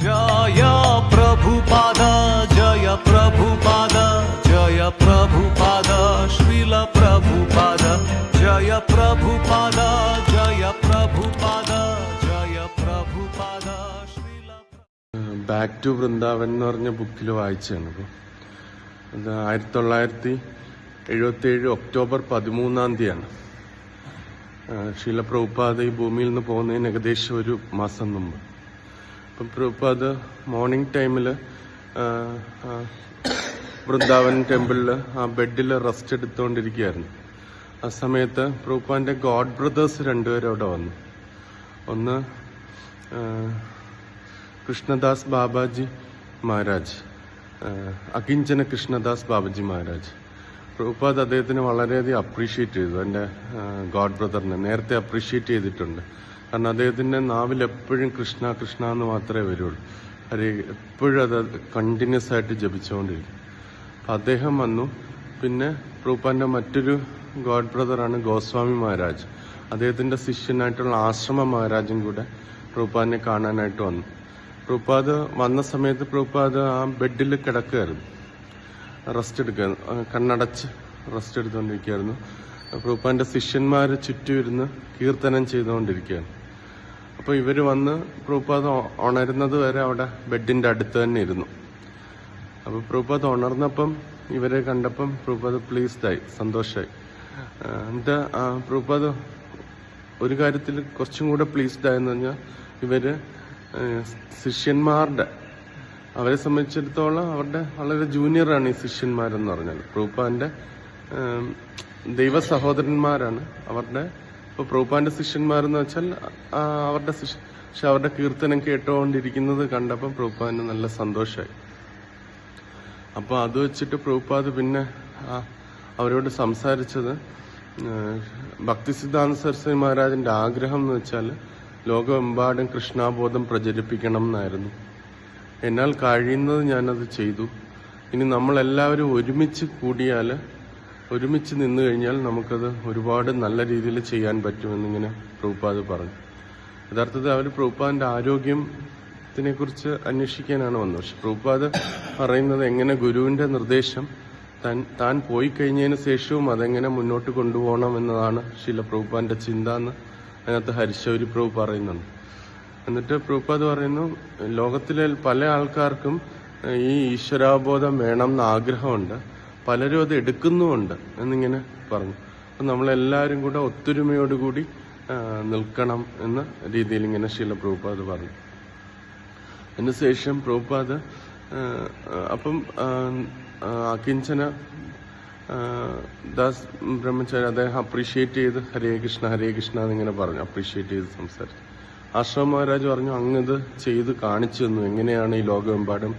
जय प्रभुपाद जय प्रभुपाद जय प्रभुपाद श्रील प्रभुपाद जय प्रभुपाद जय प्रभुपाद जय प्रभुपाद श्रील ബാക്ക് ടു വൃന്ദാവൻ എന്ന് പറഞ്ഞ ബുക്കിൽ വായിച്ചാണ്. അപ്പോൾ അത് 1977 ഒക്ടോബർ 13 ശീല പ്രഭുപാദ ഈ ഭൂമിയിൽ നിന്ന് പോകുന്നതിന് ഏകദേശം ഒരു മാസം മുമ്പ്. അപ്പം പ്രഭുപാദ മോർണിംഗ് ടൈമിൽ വൃന്ദാവൻ ടെമ്പിളിൽ ആ ബെഡിൽ റെസ്റ്റ് എടുത്തുകൊണ്ടിരിക്കുകയായിരുന്നു. ആ സമയത്ത് പ്രഭുപാദിന്റെ ഗോഡ് ബ്രദേഴ്സ് രണ്ടുപേരും അവിടെ വന്നു. ഒന്ന് കൃഷ്ണദാസ് ബാബാജി മഹാരാജ്, അകിഞ്ചന കൃഷ്ണദാസ് ബാബാജി മഹാരാജ്. പ്രഭുപാദ് അദ്ദേഹത്തിന് വളരെയധികം അപ്രീഷിയേറ്റ് ചെയ്തു. എൻ്റെ ഗോഡ് ബ്രദറിനെ നേരത്തെ അപ്രീഷിയേറ്റ് ചെയ്തിട്ടുണ്ട്. കാരണം അദ്ദേഹത്തിൻ്റെ നാവിൽ എപ്പോഴും കൃഷ്ണ കൃഷ്ണ എന്ന് മാത്രമേ വരുള്ളൂ. എപ്പോഴും അത് കണ്ടിന്യൂസ് ആയിട്ട് ജപിച്ചുകൊണ്ടിരിക്കും. അപ്പം അദ്ദേഹം വന്നു. പിന്നെ പ്രഭുപാദിൻ്റെ മറ്റൊരു ഗോഡ് ബ്രദറാണ് ഗോസ്വാമി മഹാരാജ്. അദ്ദേഹത്തിൻ്റെ ശിഷ്യനായിട്ടുള്ള ആശ്രമ മഹാരാജും കൂടെ പ്രഭുപാദിനെ കാണാനായിട്ട് വന്നു. പ്രഭുപാദ് വന്ന സമയത്ത് പ്രഭുപാദ് ആ ബെഡിൽ കിടക്കുകയായിരുന്നു, റെസ്റ്റ് എടുക്കുക, കണ്ണടച്ച് റെസ്റ്റ് എടുത്തുകൊണ്ടിരിക്കുകയായിരുന്നു. പ്രഭുപാദിന്റെ ശിഷ്യന്മാർ ചുറ്റും ഇരുന്ന് കീർത്തനം ചെയ്തുകൊണ്ടിരിക്കുകയാണ്. അപ്പോൾ ഇവർ വന്ന് പ്രഭുപാദ് ഉണരുന്നത് വരെ അവിടെ ബെഡിന്റെ അടുത്ത് തന്നെ ഇരുന്നു. അപ്പോൾ പ്രഭുപാദ് ഉണർന്നപ്പം ഇവരെ കണ്ടപ്പം പ്രഭുപാദ് പ്ലീസ്ഡായി, സന്തോഷമായി. എന്നിട്ട് പ്രഭുപാദ് ഒരു കാര്യത്തിൽ കുറച്ചും കൂടെ പ്ലീസ്ഡായെന്ന് പറഞ്ഞാൽ ഇവര് ശിഷ്യന്മാരുടെ, അവരെ സംബന്ധിച്ചിടത്തോളം അവരുടെ വളരെ ജൂനിയറാണ് ഈ ശിഷ്യന്മാരെന്ന് പറഞ്ഞാൽ. പ്രഭുപാദിന്റെ ദൈവ സഹോദരന്മാരാണ് അവരുടെ. ഇപ്പോൾ പ്രഭുപാദിന്റെ ശിഷ്യന്മാരെന്ന് വെച്ചാൽ അവരുടെ കീർത്തനം കേട്ടുകൊണ്ടിരിക്കുന്നത് കണ്ടപ്പോൾ പ്രഭുപാദിന് നല്ല സന്തോഷമായി. അപ്പോൾ അത് വെച്ചിട്ട് പ്രഭുപാദ് പിന്നെ അവരോട് സംസാരിച്ചത് ഭക്തിസിദ്ധാന്ത സരസ്വതി മഹാരാജിന്റെ ആഗ്രഹം എന്ന് വെച്ചാൽ ലോകമെമ്പാടും കൃഷ്ണാബോധം പ്രചരിപ്പിക്കണം എന്നായിരുന്നു. എന്നാൽ കഴിയുന്നത് ഞാനത് ചെയ്തു. ഇനി നമ്മളെല്ലാവരും ഒരുമിച്ച് കൂടിയാൽ, ഒരുമിച്ച് നിന്നു കഴിഞ്ഞാൽ നമുക്കത് ഒരുപാട് നല്ല രീതിയിൽ ചെയ്യാൻ പറ്റുമെന്നിങ്ങനെ പ്രഭുപാദ് പറഞ്ഞു. യഥാർത്ഥത്തിൽ അവർ പ്രഭുപാദിന്റെ ആരോഗ്യത്തിനെ കുറിച്ച് അന്വേഷിക്കാനാണ് വന്നത്. പക്ഷെ പ്രഭുപാദ് പറയുന്നത് എങ്ങനെ ഗുരുവിന്റെ നിർദ്ദേശം താൻ പോയി കഴിഞ്ഞതിന് ശേഷവും അതെങ്ങനെ മുന്നോട്ട് കൊണ്ടുപോകണം എന്നതാണ് ശീല പ്രഭുപാദിന്റെ ചിന്ത എന്ന് അതിനകത്ത് ഹരിശൗരി പ്രഭു പറയുന്നുണ്ട്. എന്നിട്ട് പ്രഭുപാദ് പറയുന്നു, ലോകത്തിലെ പല ആൾക്കാർക്കും ഈ ഈശ്വരാബോധം വേണം എന്ന് ആഗ്രഹമുണ്ട്, പലരും അത് എടുക്കുന്നുമുണ്ട് എന്നിങ്ങനെ പറഞ്ഞു. അപ്പം നമ്മളെല്ലാവരും കൂടെ ഒത്തൊരുമയോടുകൂടി നിൽക്കണം എന്ന രീതിയിൽ ഇങ്ങനെ ശീല പ്രഭുപാദ് പറഞ്ഞു. അതിനുശേഷം പ്രഭുപാദ് അപ്പം അകിഞ്ചന ദാസ് ബ്രഹ്മചാരി അദ്ദേഹം അപ്രീഷിയേറ്റ് ചെയ്ത് ഹരേ കൃഷ്ണ എന്നിങ്ങനെ പറഞ്ഞു, അപ്രീഷിയേറ്റ് ചെയ്ത് സംസാരിച്ചു. ആശ്രമ മഹാരാജ് പറഞ്ഞു, അങ്ങ് ചെയ്ത് കാണിച്ചു തന്നു, എങ്ങനെയാണ് ഈ ലോകമെമ്പാടും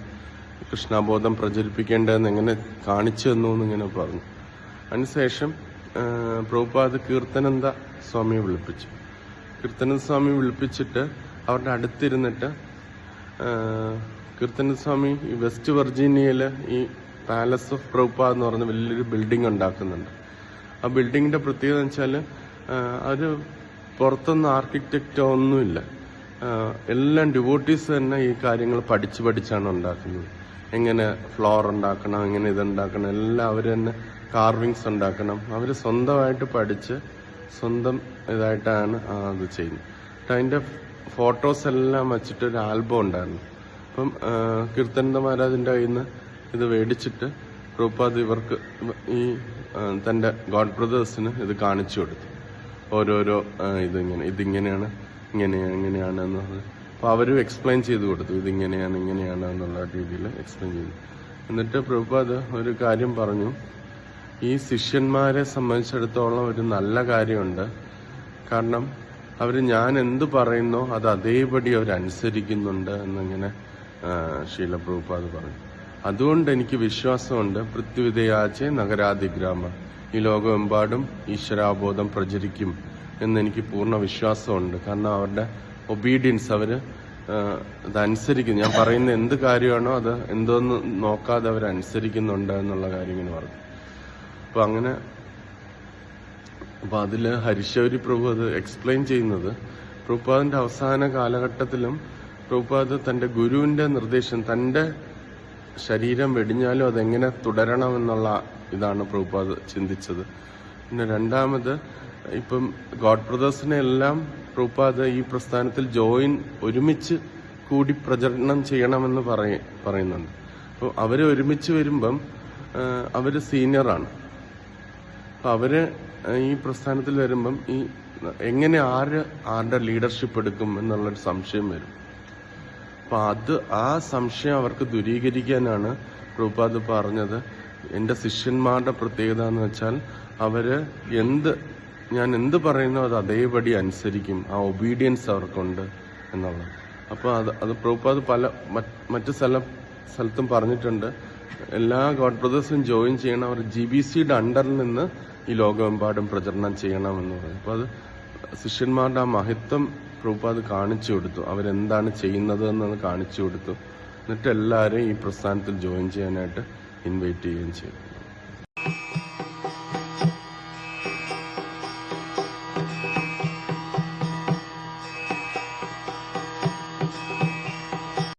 കൃഷ്ണാബോധം പ്രചരിപ്പിക്കേണ്ടതെന്ന് എങ്ങനെ കാണിച്ചു തന്നു എന്നിങ്ങനെ പറഞ്ഞു. അതിനുശേഷം പ്രഭുപാദ് കീർത്തനന്ദ സ്വാമിയെ വിളിപ്പിച്ചു. കീർത്തനന്ദ സ്വാമി വിളിപ്പിച്ചിട്ട് അവരുടെ അടുത്തിരുന്നിട്ട് കീർത്തനന്ദ സ്വാമി ഈ വെസ്റ്റ് വെർജീനിയയില് ഈ പാലസ് ഓഫ് പ്രഭുപാദ് എന്ന് പറഞ്ഞ വലിയൊരു ബിൽഡിംഗ് ഉണ്ടാക്കുന്നുണ്ട്. ആ ബിൽഡിങ്ങിന്റെ പ്രത്യേകത എന്ന് വെച്ചാൽ ഒരു പുറത്തുനിന്ന് ആർക്കിടെക്റ്റോ ഒന്നുമില്ല, എല്ലാം ഡിവോട്ടീസ് തന്നെ ഈ കാര്യങ്ങൾ പഠിച്ചാണ് ഉണ്ടാക്കുന്നത്. എങ്ങനെ ഫ്ലോർ ഉണ്ടാക്കണം, എങ്ങനെ ഇതുണ്ടാക്കണം, എല്ലാം അവർ തന്നെ കാർവിങ്സ് ഉണ്ടാക്കണം. അവർ സ്വന്തമായിട്ട് പഠിച്ച് സ്വന്തം ഇതായിട്ടാണ് അത് ചെയ്യുന്നത്. അതിന്റെ ഫോട്ടോസ് എല്ലാം വെച്ചിട്ട് ഒരു ആൽബം ഉണ്ടായിരുന്നു. അപ്പം കീർത്തനന്ദ മഹാരാജിന്റെ കയ്യിൽ നിന്ന് ഇത് മേടിച്ചിട്ട് പ്രഭുപാദ് ഇവർക്ക് ഈ തന്റെ ഗോഡ് ബ്രദേഴ്സിന് ഇത് കാണിച്ചു കൊടുത്തു. ഓരോരോ ഇതിങ്ങനെയാണ് ഇങ്ങനെയാണ് എന്നുള്ളത്. അപ്പൊ അവരും എക്സ്പ്ലെയിൻ ചെയ്ത് കൊടുത്തു, ഇതിങ്ങനെയാണ് എന്നുള്ള രീതിയിൽ എക്സ്പ്ലെയിൻ ചെയ്തു. എന്നിട്ട് പ്രഭുപാദ് ഒരു കാര്യം പറഞ്ഞു, ഈ ശിഷ്യന്മാരെ സംബന്ധിച്ചിടത്തോളം ഒരു നല്ല കാര്യമുണ്ട്. കാരണം ഞാൻ എന്ത് പറയുന്നോ അത് അതേപടി അവരനുസരിക്കുന്നുണ്ട് എന്നിങ്ങനെ ശീല പ്രഭുപാദ് പറഞ്ഞു. അതുകൊണ്ട് എനിക്ക് വിശ്വാസമുണ്ട്, പൃഥ്വിതയാചെ നഗരാധിഗ്രാമ, ഈ ലോകമെമ്പാടും ഈശ്വരാബോധം പ്രചരിക്കും എന്നെനിക്ക് പൂർണ്ണ വിശ്വാസമുണ്ട്. കാരണം അവരുടെ ഒബീഡിയൻസ്, അവര് അതനുസരിക്കുന്നു. ഞാൻ പറയുന്ന എന്ത് കാര്യമാണോ അത് എന്തോന്ന് നോക്കാതെ അവരനുസരിക്കുന്നുണ്ട് എന്നുള്ള കാര്യം ഇങ്ങനെ പറഞ്ഞു. അപ്പൊ അതില് ഹരിശൗരി പ്രഭു അത് എക്സ്പ്ലെയിൻ ചെയ്യുന്നത്, പ്രഭുപാദിന്റെ അവസാന കാലഘട്ടത്തിലും പ്രഭുപാദ് തന്റെ ഗുരുവിന്റെ നിർദ്ദേശം, തന്റെ ശരീരം വെടിഞ്ഞാലും അതെങ്ങനെ തുടരണമെന്നുള്ള ഇതാണ് പ്രഭുപാദ് ചിന്തിച്ചത്. പിന്നെ രണ്ടാമത്, ഇപ്പം ഗോഡ് ബ്രദേഴ്സിനെ എല്ലാം പ്രഭുപാദ് ഈ പ്രസ്ഥാനത്തിൽ ഒരുമിച്ച് കൂടി പ്രചരണം ചെയ്യണമെന്ന് പറയുന്നുണ്ട്. അപ്പോൾ അവര് ഒരുമിച്ച് വരുമ്പം അവര് സീനിയറാണ്. അപ്പം അവര് ഈ പ്രസ്ഥാനത്തിൽ വരുമ്പം എങ്ങനെ ആരുടെ ലീഡർഷിപ്പ് എടുക്കും എന്നുള്ളൊരു സംശയം വരും. അപ്പൊ ആ സംശയം അവർക്ക് ദൂരീകരിക്കാനാണ് പ്രഭുപാദ് പറഞ്ഞത്, എന്റെ ശിഷ്യന്മാരുടെ പ്രത്യേകത എന്ന് വെച്ചാൽ അവര് ഞാൻ എന്ത് പറയുന്നോ അത് അതേപടി അനുസരിക്കും, ആ ഒബീഡിയൻസ് അവർക്കുണ്ട് എന്നുള്ളത്. അപ്പൊ അത് പ്രഭുപാദ് മറ്റു സ്ഥലത്തും പറഞ്ഞിട്ടുണ്ട്. എല്ലാ ഗോഡ് ബ്രദേഴ്സും ജോയിൻ ചെയ്യണം, അവർ GBCയുടെ അണ്ടറിൽ നിന്ന് ഈ ലോകമെമ്പാടും പ്രചരണം ചെയ്യണമെന്ന് പറയും. അപ്പൊ അത് ശിഷ്യന്മാരുടെ ആ മഹത്വം പ്രഭുപാദ് കാണിച്ചു കൊടുത്തു, അവരെന്താണ് ചെയ്യുന്നത് എന്നത് കാണിച്ചു കൊടുത്തു. എന്നിട്ട് എല്ലാവരെയും ഈ പ്രസ്ഥാനത്തിൽ ജോയിൻ ചെയ്യാനായിട്ട് ഇൻവൈറ്റ് ചെയ്യുകയും ചെയ്തു.